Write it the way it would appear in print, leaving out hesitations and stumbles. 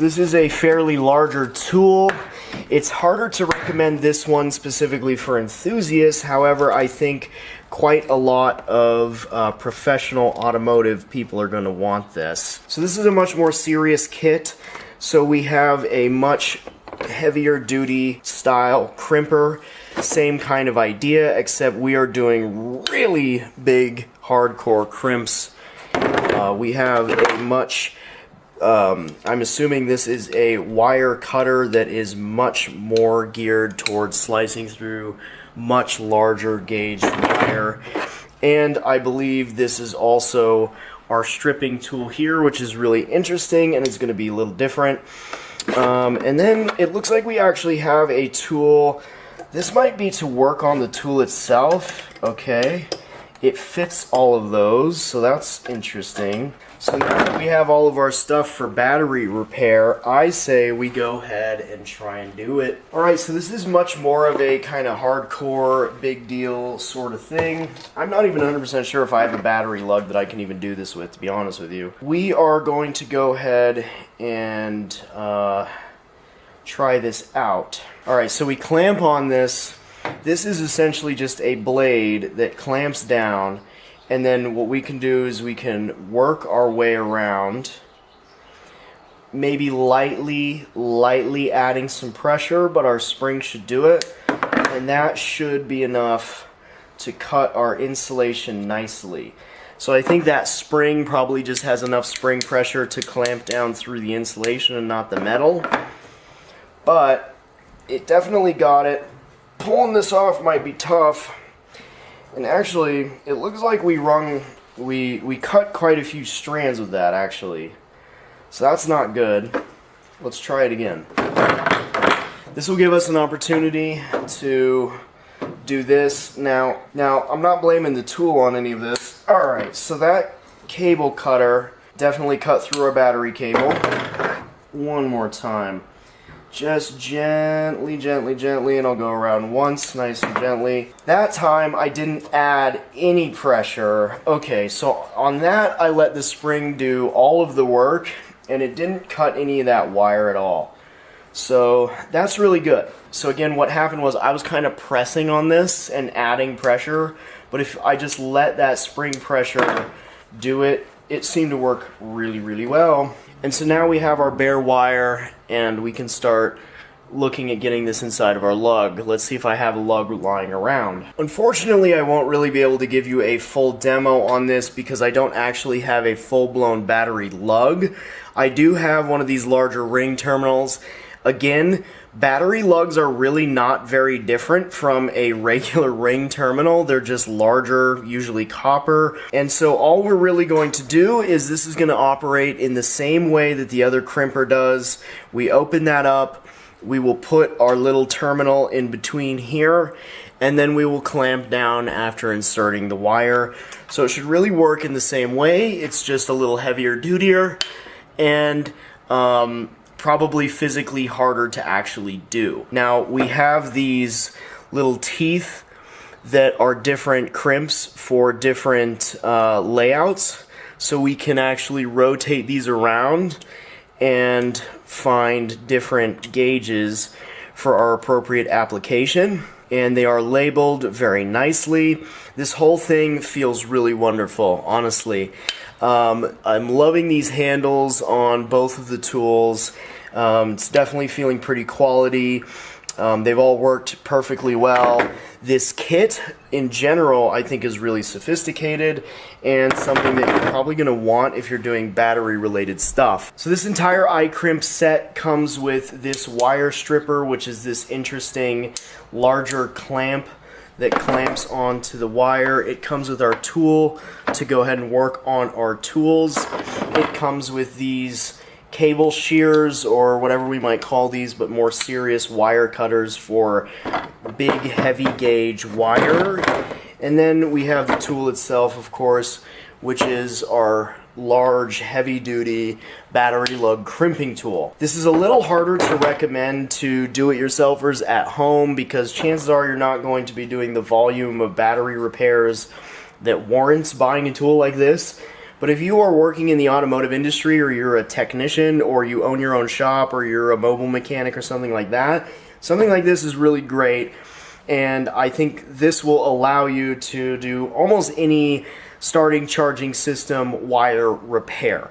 This is a fairly larger tool. It's harder to recommend this one specifically for enthusiasts. However, I think quite a lot of professional automotive people are going to want this. So this is a much more serious kit. So we have a much heavier duty style crimper. Same kind of idea, except we are doing really big hardcore crimps. We have a much I'm assuming this is a wire cutter that is much more geared towards slicing through much larger gauge wire. And I believe this is also our stripping tool here, which is really interesting and it's going to be a little different. And then it looks like we actually have a tool. This might be to work on the tool itself. Okay. It fits all of those, so that's interesting. So now that we have all of our stuff for battery repair, I say we go ahead and try and do it. Alright, so this is much more of a kind of hardcore, big deal sort of thing. I'm not even 100% sure if I have a battery lug that I can even do this with, to be honest with you. We are going to go ahead and try this out. Alright, so we clamp on this. This is essentially just a blade that clamps down, and then what we can do is we can work our way around, maybe lightly adding some pressure, but our spring should do it, and that should be enough to cut our insulation nicely. So I think that spring probably just has enough spring pressure to clamp down through the insulation and not the metal, but it definitely got it. Pulling this off might be tough, and actually it looks like we cut quite a few strands with that actually, so that's not good. Let's try it again. This will give us an opportunity to do this. Now I'm not blaming the tool on any of this. Alright, so that cable cutter definitely cut through our battery cable. One more time. Just gently, and I'll go around once, nice and gently. That time, I didn't add any pressure. Okay, so on that, I let the spring do all of the work, and it didn't cut any of that wire at all. So, that's really good. So again, what happened was I was kind of pressing on this and adding pressure, but if I just let that spring pressure do it, it seemed to work really well. And so now we have our bare wire, and we can start looking at getting this inside of our lug. Let's see if I have a lug lying around. Unfortunately, I won't really be able to give you a full demo on this because I don't actually have a full-blown battery lug. I do have one of these larger ring terminals. Again, battery lugs are really not very different from a regular ring terminal. They're just larger, usually copper. And so all we're really going to do is this is going to operate in the same way that the other crimper does. We open that up, we will put our little terminal in between here, and then we will clamp down after inserting the wire. So it should really work in the same way. It's just a little heavier dutier, and probably physically harder to actually do. Now we have these little teeth that are different crimps for different layouts, so we can actually rotate these around and find different gauges for our appropriate application, and they are labeled very nicely. This whole thing feels really wonderful, honestly. I'm loving these handles on both of the tools. It's definitely feeling pretty quality. They've all worked perfectly well. This kit, in general, I think is really sophisticated and something that you're probably going to want if you're doing battery-related stuff. So this entire iCrimp set comes with this wire stripper, which is this interesting larger clamp that clamps onto the wire. It comes with our tool to go ahead and work on our tools. It comes with these cable shears, or whatever we might call these, but more serious wire cutters for big heavy gauge wire. And then we have the tool itself, of course, which is our large heavy duty battery lug crimping tool. This is a little harder to recommend to do-it-yourselfers at home because chances are you're not going to be doing the volume of battery repairs that warrants buying a tool like this. But if you are working in the automotive industry, or you're a technician, or you own your own shop, or you're a mobile mechanic or something like that, something like this is really great. And I think this will allow you to do almost any starting charging system wire repair.